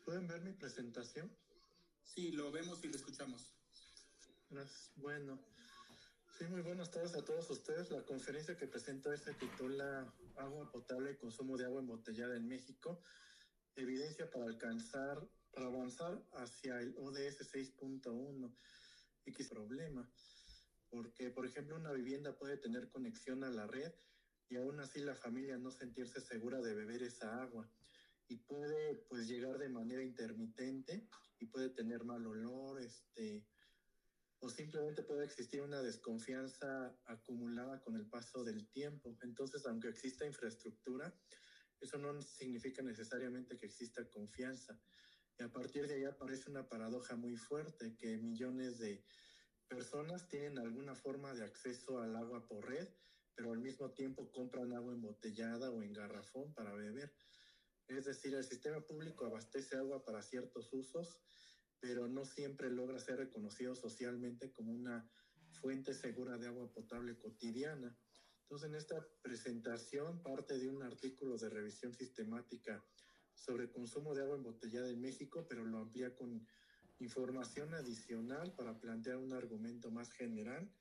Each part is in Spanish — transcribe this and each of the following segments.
¿Pueden ver mi presentación? Sí, lo vemos y lo escuchamos. Gracias. Bueno, sí, muy buenas tardes a todos ustedes. La conferencia que presento hoy se titula Agua potable y consumo de agua embotellada en México, evidencia para avanzar hacia el ODS 6.1. ¿Y qué es el problema? Porque, por ejemplo, una vivienda puede tener conexión a la red y aún así la familia no sentirse segura de beber esa agua. Y puede, pues, llegar de manera intermitente y puede tener mal olor, o simplemente puede existir una desconfianza acumulada con el paso del tiempo. Entonces, aunque exista infraestructura, eso no significa necesariamente que exista confianza. Y a partir de ahí aparece una paradoja muy fuerte, que millones de personas tienen alguna forma de acceso al agua por red, pero al mismo tiempo compran agua embotellada o en garrafón para beber. Es decir, el sistema público abastece agua para ciertos usos, pero no siempre logra ser reconocido socialmente como una fuente segura de agua potable cotidiana. Entonces, en esta presentación parte de un artículo de revisión sistemática sobre el consumo de agua embotellada en México, pero lo amplía con información adicional para plantear un argumento más general.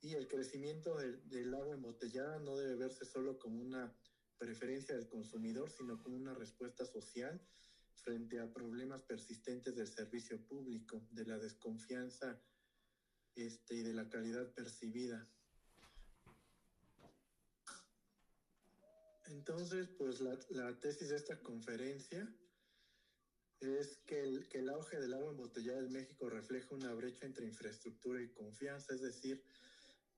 Y el crecimiento del agua embotellada no debe verse solo como una preferencia del consumidor, sino como una respuesta social frente a problemas persistentes del servicio público, de la desconfianza y de la calidad percibida. Entonces, pues la tesis de esta conferencia es que el auge del agua embotellada en México refleja una brecha entre infraestructura y confianza, es decir,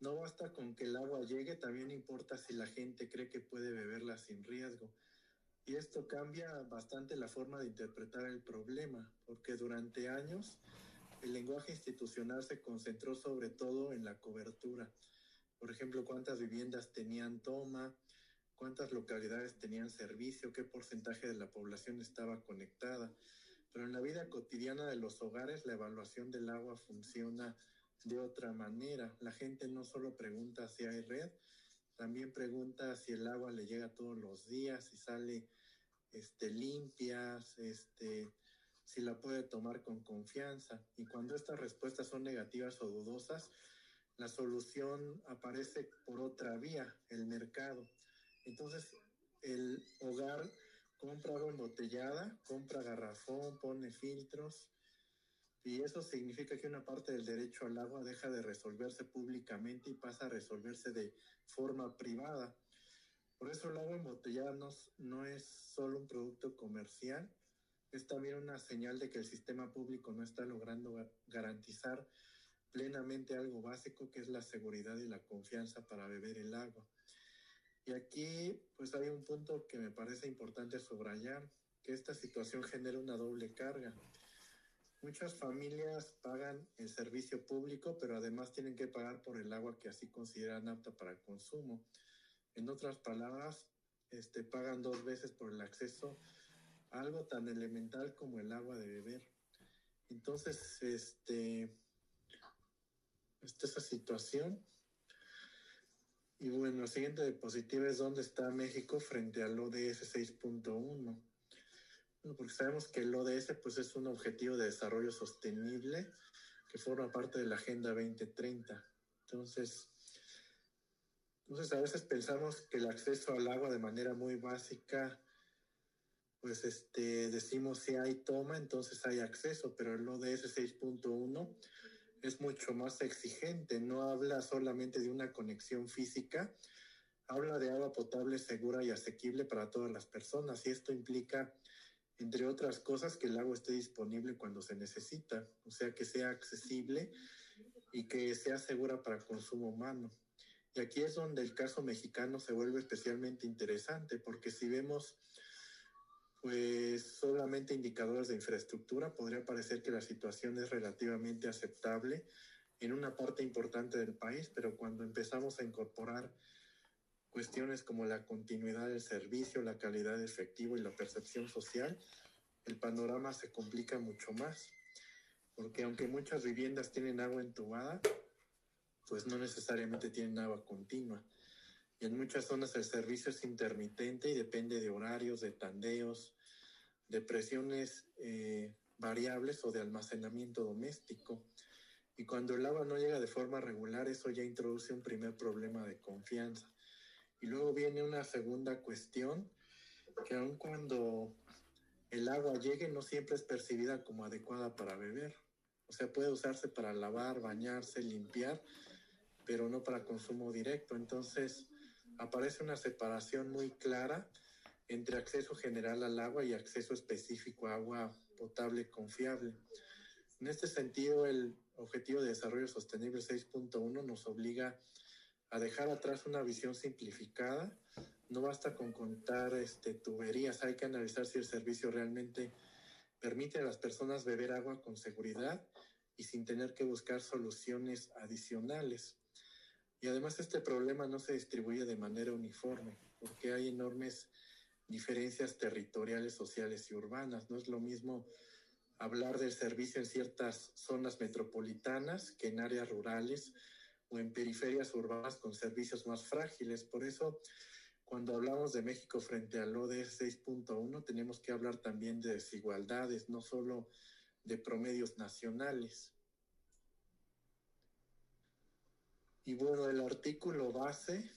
no basta con que el agua llegue, también importa si la gente cree que puede beberla sin riesgo. Y esto cambia bastante la forma de interpretar el problema, porque durante años el lenguaje institucional se concentró sobre todo en la cobertura. Por ejemplo, cuántas viviendas tenían toma, cuántas localidades tenían servicio, qué porcentaje de la población estaba conectada. Pero en la vida cotidiana de los hogares, la evaluación del agua funciona de otra manera. La gente no solo pregunta si hay red, también pregunta si el agua le llega todos los días, si sale limpia, si la puede tomar con confianza. Y cuando estas respuestas son negativas o dudosas, la solución aparece por otra vía, el mercado. Entonces, el hogar compra agua embotellada, compra garrafón, pone filtros, y eso significa que una parte del derecho al agua deja de resolverse públicamente y pasa a resolverse de forma privada. Por eso el agua embotellada no es solo un producto comercial, es también una señal de que el sistema público no está logrando garantizar plenamente algo básico, que es la seguridad y la confianza para beber el agua. Y aquí pues hay un punto que me parece importante subrayar, que esta situación genera una doble carga. Muchas familias pagan el servicio público, pero además tienen que pagar por el agua que así consideran apta para el consumo. En otras palabras, pagan dos veces por el acceso a algo tan elemental como el agua de beber. Entonces, está esa situación. Y bueno, la siguiente diapositiva es dónde está México frente al ODS 6.1. Bueno, porque sabemos que el ODS pues, es un objetivo de desarrollo sostenible que forma parte de la Agenda 2030. Entonces a veces pensamos que el acceso al agua de manera muy básica, pues decimos si hay toma, entonces hay acceso, pero el ODS 6.1 es mucho más exigente, no habla solamente de una conexión física, habla de agua potable segura y asequible para todas las personas, y esto implica, entre otras cosas, que el agua esté disponible cuando se necesita, o sea, que sea accesible y que sea segura para consumo humano. Y aquí es donde el caso mexicano se vuelve especialmente interesante, porque si vemos pues solamente indicadores de infraestructura, podría parecer que la situación es relativamente aceptable en una parte importante del país, pero cuando empezamos a incorporar cuestiones como la continuidad del servicio, la calidad de efectivo y la percepción social, el panorama se complica mucho más, porque aunque muchas viviendas tienen agua entubada, pues no necesariamente tienen agua continua. Y en muchas zonas el servicio es intermitente y depende de horarios, de tandeos, de presiones variables o de almacenamiento doméstico. Y cuando el agua no llega de forma regular, eso ya introduce un primer problema de confianza. Y luego viene una segunda cuestión, que aun cuando el agua llegue, no siempre es percibida como adecuada para beber. O sea, puede usarse para lavar, bañarse, limpiar, pero no para consumo directo. Entonces, aparece una separación muy clara entre acceso general al agua y acceso específico a agua potable confiable. En este sentido, el Objetivo de Desarrollo Sostenible 6.1 nos obliga a dejar atrás una visión simplificada. No basta con contar tuberías, hay que analizar si el servicio realmente permite a las personas beber agua con seguridad y sin tener que buscar soluciones adicionales. Y además este problema no se distribuye de manera uniforme, porque hay enormes diferencias territoriales, sociales y urbanas. No es lo mismo hablar del servicio en ciertas zonas metropolitanas que en áreas rurales o en periferias urbanas con servicios más frágiles. Por eso, cuando hablamos de México frente al ODS 6.1, tenemos que hablar también de desigualdades, no solo de promedios nacionales. Y bueno, el artículo base,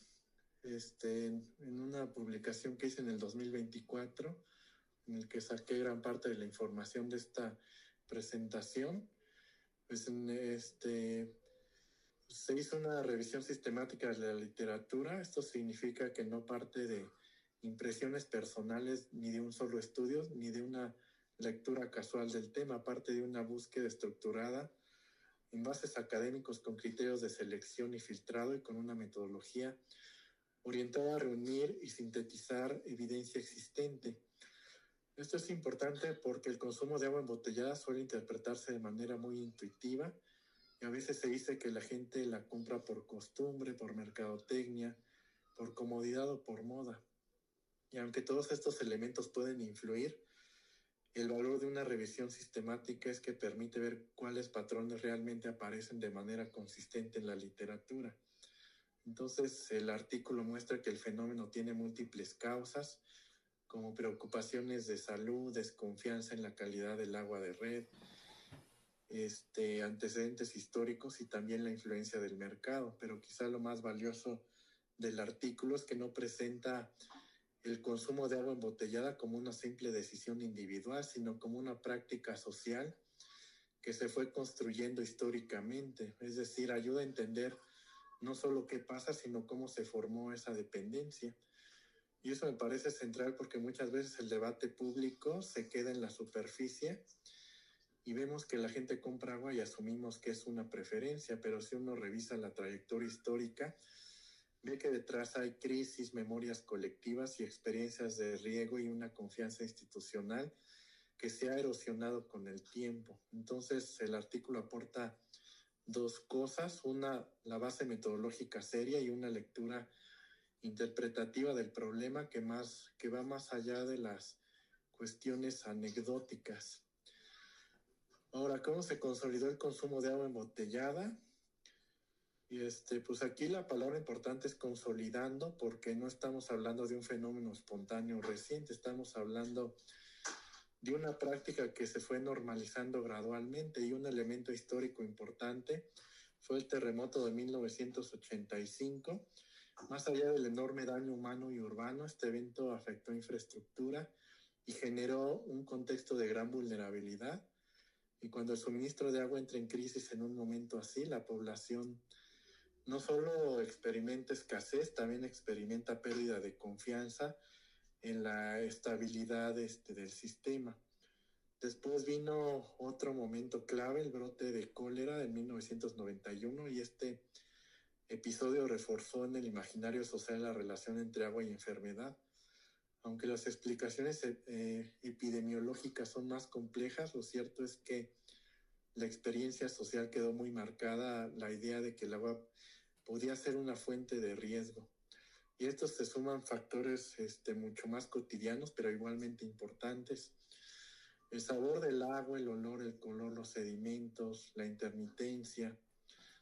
en una publicación que hice en el 2024, en el que saqué gran parte de la información de esta presentación, pues se hizo una revisión sistemática de la literatura. Esto significa que no parte de impresiones personales ni de un solo estudio, ni de una lectura casual del tema, parte de una búsqueda estructurada en bases académicos con criterios de selección y filtrado y con una metodología orientada a reunir y sintetizar evidencia existente. Esto es importante porque el consumo de agua embotellada suele interpretarse de manera muy intuitiva y a veces se dice que la gente la compra por costumbre, por mercadotecnia, por comodidad o por moda. Y aunque todos estos elementos pueden influir, el valor de una revisión sistemática es que permite ver cuáles patrones realmente aparecen de manera consistente en la literatura. Entonces, el artículo muestra que el fenómeno tiene múltiples causas, como preocupaciones de salud, desconfianza en la calidad del agua de red, antecedentes históricos y también la influencia del mercado. Pero quizá lo más valioso del artículo es que no presenta el consumo de agua embotellada como una simple decisión individual, sino como una práctica social que se fue construyendo históricamente. Es decir, ayuda a entender no solo qué pasa, sino cómo se formó esa dependencia. Y eso me parece central porque muchas veces el debate público se queda en la superficie y vemos que la gente compra agua y asumimos que es una preferencia, pero si uno revisa la trayectoria histórica, ve que detrás hay crisis, memorias colectivas y experiencias de riego y una confianza institucional que se ha erosionado con el tiempo. Entonces, el artículo aporta dos cosas: una, la base metodológica seria, y una lectura interpretativa del problema que va más allá de las cuestiones anecdóticas. Ahora, ¿cómo se consolidó el consumo de agua embotellada? Y pues aquí la palabra importante es consolidando, porque no estamos hablando de un fenómeno espontáneo reciente, estamos hablando de una práctica que se fue normalizando gradualmente, y un elemento histórico importante fue el terremoto de 1985. Más allá del enorme daño humano y urbano, este evento afectó infraestructura y generó un contexto de gran vulnerabilidad. Y cuando el suministro de agua entra en crisis en un momento así, la población no solo experimenta escasez, también experimenta pérdida de confianza en la estabilidad del sistema. Después vino otro momento clave, el brote de cólera de 1991, y este episodio reforzó en el imaginario social la relación entre agua y enfermedad. Aunque las explicaciones epidemiológicas son más complejas, lo cierto es que la experiencia social quedó muy marcada, la idea de que el agua podía ser una fuente de riesgo. Y estos se suman factores mucho más cotidianos, pero igualmente importantes. El sabor del agua, el olor, el color, los sedimentos, la intermitencia,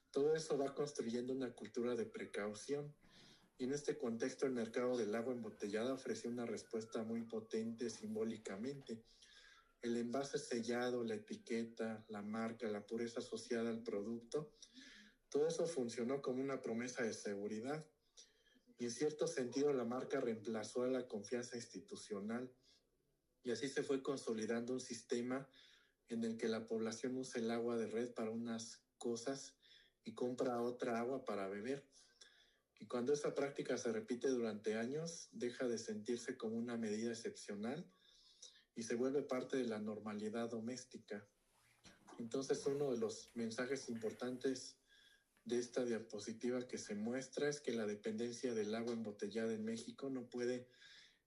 todo eso va construyendo una cultura de precaución. Y en este contexto el mercado del agua embotellada ofreció una respuesta muy potente simbólicamente. El envase sellado, la etiqueta, la marca, la pureza asociada al producto, todo eso funcionó como una promesa de seguridad. Y en cierto sentido la marca reemplazó a la confianza institucional. Y así se fue consolidando un sistema en el que la población usa el agua de red para unas cosas y compra otra agua para beber. Y cuando esa práctica se repite durante años, deja de sentirse como una medida excepcional y se vuelve parte de la normalidad doméstica. Entonces, uno de los mensajes importantes de esta diapositiva que se muestra es que la dependencia del agua embotellada en México no puede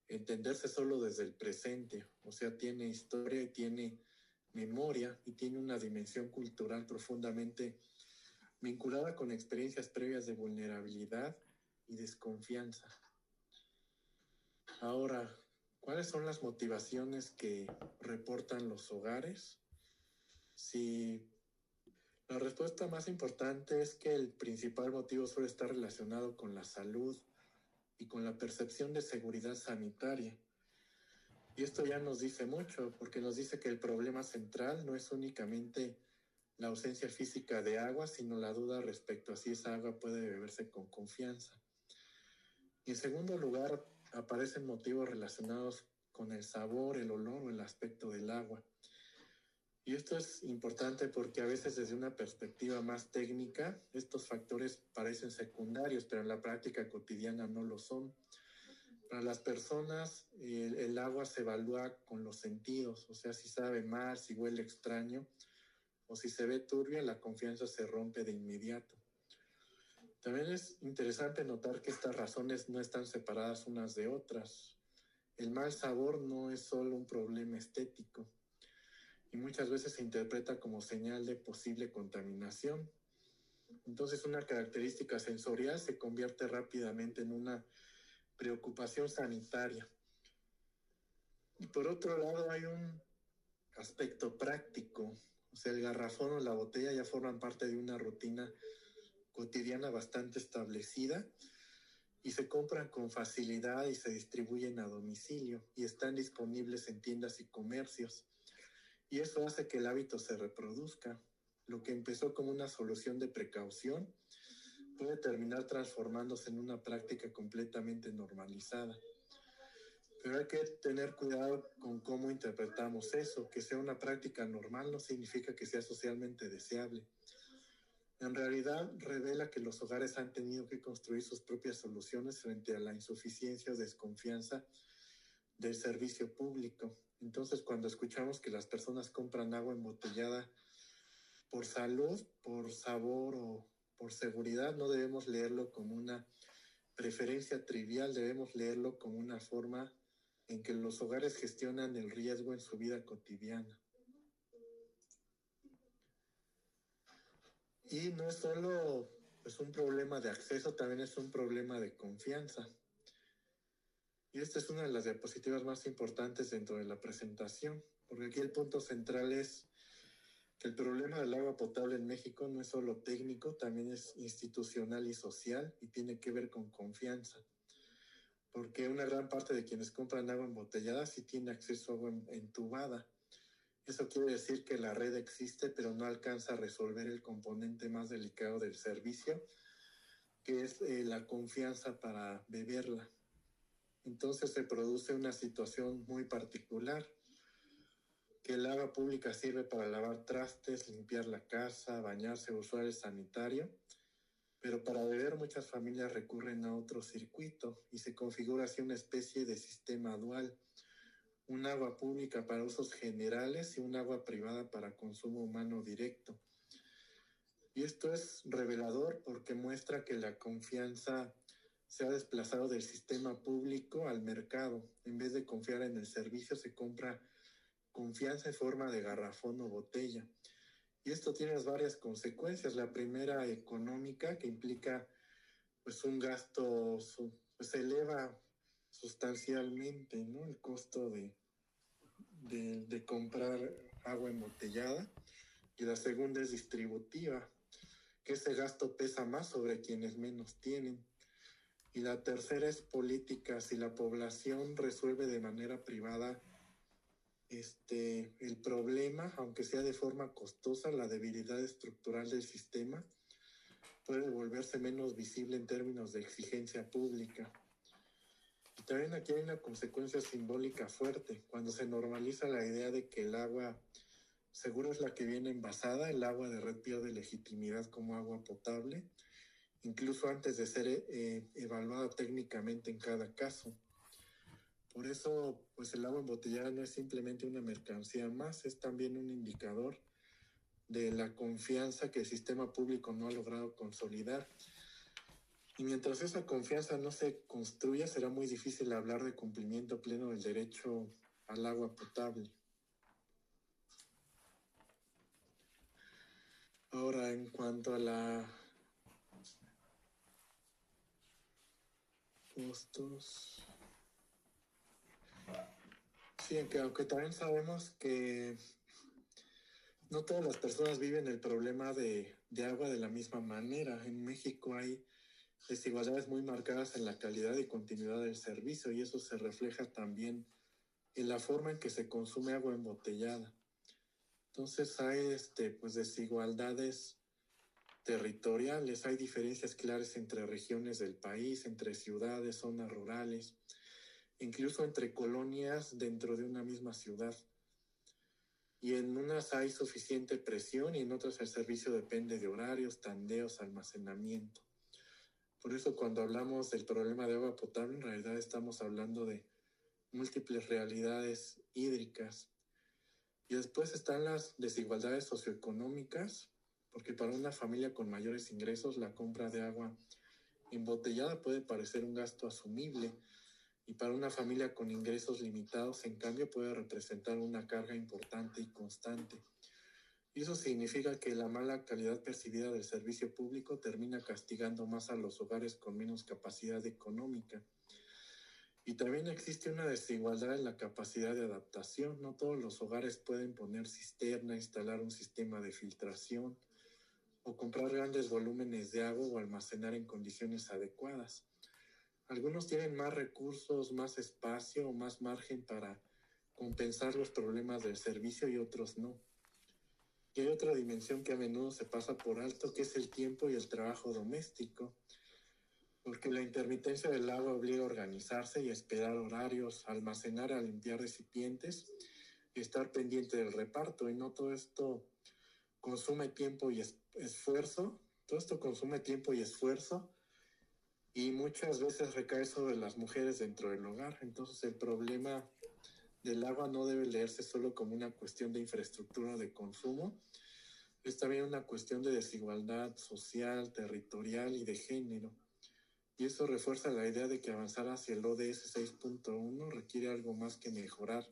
entenderse solo desde el presente, o sea, tiene historia y tiene memoria y tiene una dimensión cultural profundamente vinculada con experiencias previas de vulnerabilidad y desconfianza. Ahora, ¿cuáles son las motivaciones que reportan los hogares? Si la respuesta más importante es que el principal motivo suele estar relacionado con la salud y con la percepción de seguridad sanitaria. Y esto ya nos dice mucho, porque nos dice que el problema central no es únicamente la ausencia física de agua, sino la duda respecto a si esa agua puede beberse con confianza. Y en segundo lugar, aparecen motivos relacionados con el sabor, el olor o el aspecto del agua. Y esto es importante porque a veces desde una perspectiva más técnica, estos factores parecen secundarios, pero en la práctica cotidiana no lo son. Para las personas, el agua se evalúa con los sentidos, o sea, si sabe mal, si huele extraño, o si se ve turbia, la confianza se rompe de inmediato. También es interesante notar que estas razones no están separadas unas de otras. El mal sabor no es solo un problema estético y muchas veces se interpreta como señal de posible contaminación. Entonces, una característica sensorial se convierte rápidamente en una preocupación sanitaria. Y por otro lado, hay un aspecto práctico. O sea, el garrafón o la botella ya forman parte de una rutina cotidiana bastante establecida y se compran con facilidad y se distribuyen a domicilio y están disponibles en tiendas y comercios. Y eso hace que el hábito se reproduzca. Lo que empezó como una solución de precaución puede terminar transformándose en una práctica completamente normalizada. Pero hay que tener cuidado con cómo interpretamos eso. Que sea una práctica normal no significa que sea socialmente deseable. En realidad, revela que los hogares han tenido que construir sus propias soluciones frente a la insuficiencia o desconfianza del servicio público. Entonces, cuando escuchamos que las personas compran agua embotellada por salud, por sabor o por seguridad, no debemos leerlo como una preferencia trivial, debemos leerlo como una forma en que los hogares gestionan el riesgo en su vida cotidiana. Y no es solo un problema de acceso, también es un problema de confianza. Y esta es una de las diapositivas más importantes dentro de la presentación, porque aquí el punto central es que el problema del agua potable en México no es solo técnico, también es institucional y social y tiene que ver con confianza. Porque una gran parte de quienes compran agua embotellada sí tiene acceso a agua entubada. Eso quiere decir que la red existe, pero no alcanza a resolver el componente más delicado del servicio, que es la confianza para beberla. Entonces se produce una situación muy particular, que el agua pública sirve para lavar trastes, limpiar la casa, bañarse o usar el sanitario, pero para beber muchas familias recurren a otro circuito y se configura así una especie de sistema dual. Un agua pública para usos generales y un agua privada para consumo humano directo. Y esto es revelador porque muestra que la confianza se ha desplazado del sistema público al mercado. En vez de confiar en el servicio, se compra confianza en forma de garrafón o botella. Y esto tiene varias consecuencias. La primera, económica, que implica un gasto, se eleva sustancialmente, ¿no? El costo de comprar agua embotellada. Y la segunda es distributiva, que ese gasto pesa más sobre quienes menos tienen. Y la tercera es política. Si la población resuelve de manera privada el problema, aunque sea de forma costosa, la debilidad estructural del sistema puede volverse menos visible en términos de exigencia pública. Y también aquí hay una consecuencia simbólica fuerte. Cuando se normaliza la idea de que el agua seguro es la que viene envasada, el agua de red pierde legitimidad como agua potable, incluso antes de ser evaluada técnicamente en cada caso. Por eso, pues el agua embotellada no es simplemente una mercancía más, es también un indicador de la confianza que el sistema público no ha logrado consolidar. Y mientras esa confianza no se construya, será muy difícil hablar de cumplimiento pleno del derecho al agua potable. Ahora, en cuanto a la costos, sí, aunque también sabemos que no todas las personas viven el problema de agua de la misma manera. En México hay desigualdades muy marcadas en la calidad y continuidad del servicio, y eso se refleja también en la forma en que se consume agua embotellada. Entonces hay pues desigualdades territoriales, hay diferencias claras entre regiones del país, entre ciudades, zonas rurales, incluso entre colonias dentro de una misma ciudad. Y en unas hay suficiente presión y en otras el servicio depende de horarios, tandeos, almacenamiento. Por eso cuando hablamos del problema de agua potable, en realidad estamos hablando de múltiples realidades hídricas. Y después están las desigualdades socioeconómicas, porque para una familia con mayores ingresos la compra de agua embotellada puede parecer un gasto asumible, y para una familia con ingresos limitados, en cambio, puede representar una carga importante y constante. Y eso significa que la mala calidad percibida del servicio público termina castigando más a los hogares con menos capacidad económica. Y también existe una desigualdad en la capacidad de adaptación. No todos los hogares pueden poner cisterna, instalar un sistema de filtración o comprar grandes volúmenes de agua o almacenar en condiciones adecuadas. Algunos tienen más recursos, más espacio o más margen para compensar los problemas del servicio y otros no. Y hay otra dimensión que a menudo se pasa por alto, que es el tiempo y el trabajo doméstico, porque la intermitencia del agua obliga a organizarse y a esperar horarios, a almacenar, a limpiar recipientes y estar pendiente del reparto. Y no todo esto consume tiempo y esfuerzo. Todo esto consume tiempo y esfuerzo, y muchas veces recae sobre las mujeres dentro del hogar. Entonces el problema del agua no debe leerse solo como una cuestión de infraestructura de consumo, es también una cuestión de desigualdad social, territorial y de género. Y eso refuerza la idea de que avanzar hacia el ODS 6.1 requiere algo más que mejorar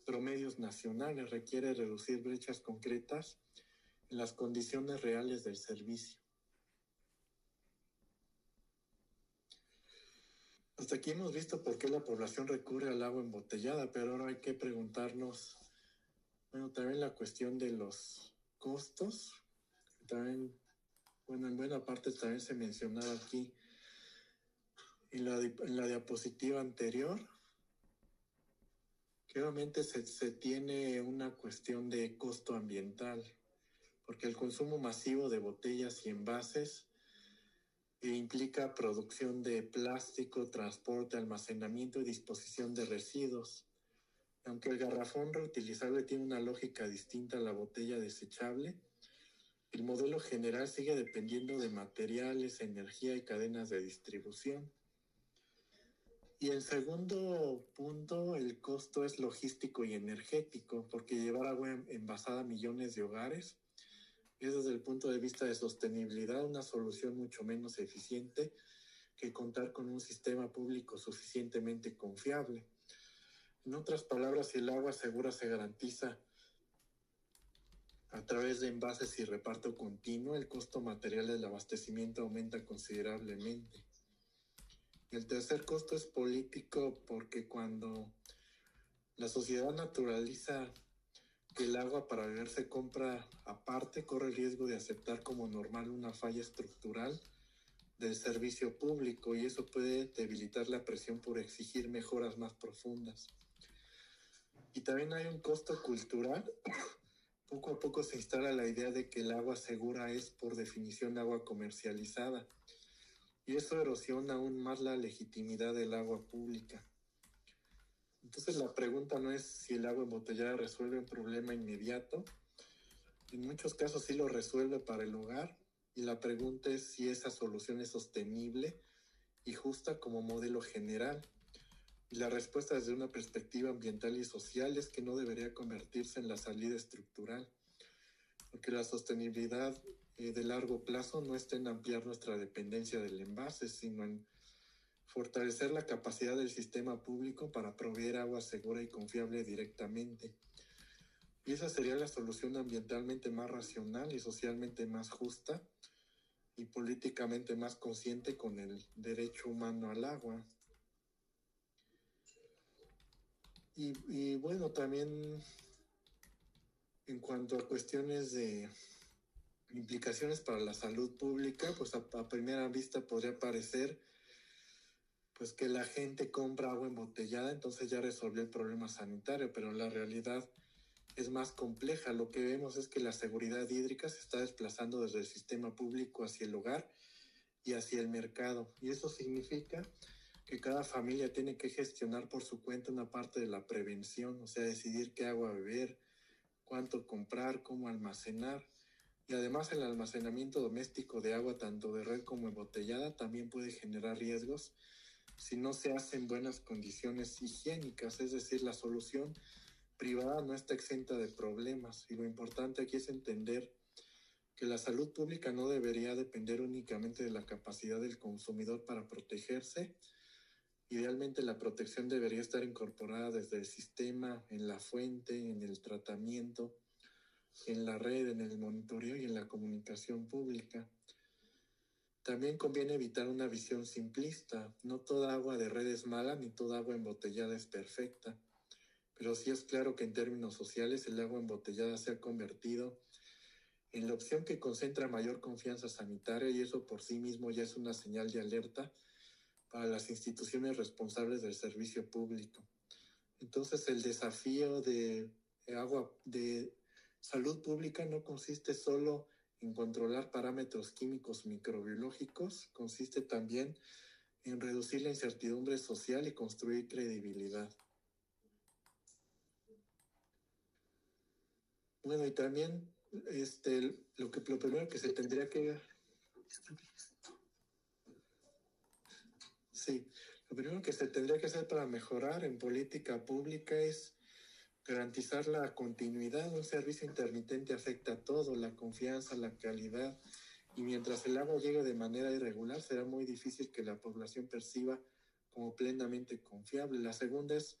promedios nacionales, requiere reducir brechas concretas en las condiciones reales del servicio. Hasta aquí hemos visto por qué la población recurre al agua embotellada, pero ahora hay que preguntarnos, bueno, también la cuestión de los costos. También, bueno, en buena parte también se mencionaba aquí en la diapositiva anterior, que obviamente se tiene una cuestión de costo ambiental, porque el consumo masivo de botellas y envases implica producción de plástico, transporte, almacenamiento y disposición de residuos. Aunque el garrafón reutilizable tiene una lógica distinta a la botella desechable, el modelo general sigue dependiendo de materiales, energía y cadenas de distribución. Y el segundo punto, el costo es logístico y energético, porque llevar agua envasada a millones de hogares es, desde el punto de vista de sostenibilidad, una solución mucho menos eficiente que contar con un sistema público suficientemente confiable. En otras palabras, si el agua segura se garantiza a través de envases y reparto continuo, el costo material del abastecimiento aumenta considerablemente. El tercer costo es político, porque cuando la sociedad naturaliza que el agua para beber se compra aparte, corre el riesgo de aceptar como normal una falla estructural del servicio público, y eso puede debilitar la presión por exigir mejoras más profundas. Y también hay un costo cultural. Poco a poco se instala la idea de que el agua segura es, por definición, agua comercializada, y eso erosiona aún más la legitimidad del agua pública. Entonces la pregunta no es si el agua embotellada resuelve un problema inmediato. En muchos casos sí lo resuelve para el hogar, y la pregunta es si esa solución es sostenible y justa como modelo general. Y la respuesta desde una perspectiva ambiental y social es que no debería convertirse en la salida estructural, porque la sostenibilidad de largo plazo no está en ampliar nuestra dependencia del envase, sino en fortalecer la capacidad del sistema público para proveer agua segura y confiable directamente. Y esa sería la solución ambientalmente más racional y socialmente más justa y políticamente más consciente con el derecho humano al agua. Y bueno, también en cuanto a cuestiones de implicaciones para la salud pública, pues a primera vista podría parecer pues que la gente compra agua embotellada, entonces ya resolvió el problema sanitario, pero la realidad es más compleja. Lo que vemos es que la seguridad hídrica se está desplazando desde el sistema público hacia el hogar y hacia el mercado, y eso significa que cada familia tiene que gestionar por su cuenta una parte de la prevención, o sea, decidir qué agua beber, cuánto comprar, cómo almacenar. Y además el almacenamiento doméstico de agua, tanto de red como embotellada, también puede generar riesgos si no se hace en buenas condiciones higiénicas. Es decir, la solución privada no está exenta de problemas, y lo importante aquí es entender que la salud pública no debería depender únicamente de la capacidad del consumidor para protegerse. Idealmente la protección debería estar incorporada desde el sistema, en la fuente, en el tratamiento, en la red, en el monitoreo y en la comunicación pública. También conviene evitar una visión simplista. No toda agua de red es mala, ni toda agua embotellada es perfecta. Pero sí es claro que en términos sociales el agua embotellada se ha convertido en la opción que concentra mayor confianza sanitaria, y eso por sí mismo ya es una señal de alerta para las instituciones responsables del servicio público. Entonces el desafío de salud pública no consiste solo en controlar parámetros químicos microbiológicos, consiste también en reducir la incertidumbre social y construir credibilidad. Bueno, y también lo primero que se tendría que... Sí, lo primero que se tendría que hacer para mejorar en política pública es garantizar la continuidad. Un servicio intermitente afecta a todo, la confianza, la calidad, y mientras el agua llegue de manera irregular, será muy difícil que la población perciba como plenamente confiable. La segunda es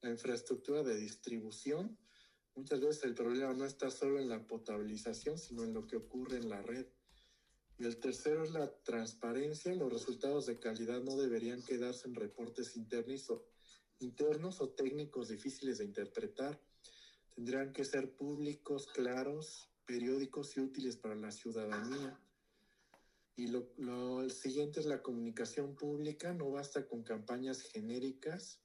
la infraestructura de distribución. Muchas veces el problema no está solo en la potabilización, sino en lo que ocurre en la red. Y el tercero es la transparencia. Los resultados de calidad no deberían quedarse en reportes internos o técnicos difíciles de interpretar. Tendrán que ser públicos, claros, periódicos y útiles para la ciudadanía. Y el siguiente es la comunicación pública. No basta con campañas genéricas,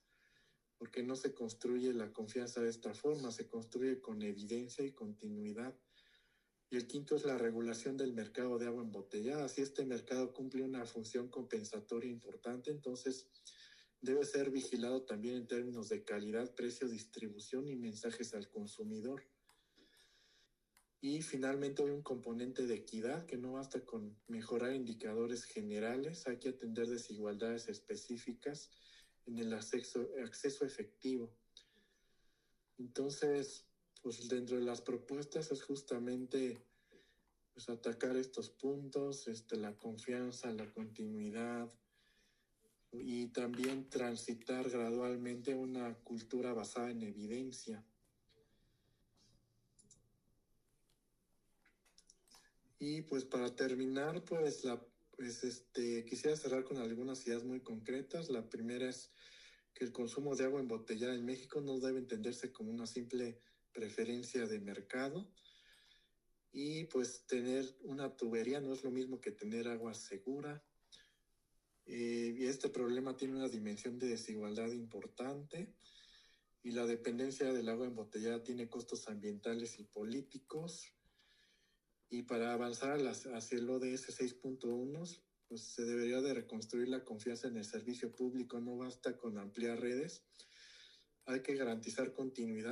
porque no se construye la confianza de esta forma, se construye con evidencia y continuidad. Y el quinto es la regulación del mercado de agua embotellada. Si este mercado cumple una función compensatoria importante, entonces debe ser vigilado también en términos de calidad, precio, distribución y mensajes al consumidor. Y finalmente hay un componente de equidad, que no basta con mejorar indicadores generales, hay que atender desigualdades específicas en el acceso efectivo. Entonces, pues dentro de las propuestas es justamente pues atacar estos puntos, la confianza, la continuidad, y también transitar gradualmente una cultura basada en evidencia. Y pues para terminar, quisiera cerrar con algunas ideas muy concretas. La primera es que el consumo de agua embotellada en México no debe entenderse como una simple preferencia de mercado. Y pues tener una tubería no es lo mismo que tener agua segura. Y este problema tiene una dimensión de desigualdad importante y la dependencia del agua embotellada tiene costos ambientales y políticos. Y para avanzar hacia el ODS 6.1, pues se debería de reconstruir la confianza en el servicio público. No basta con ampliar redes, hay que garantizar continuidad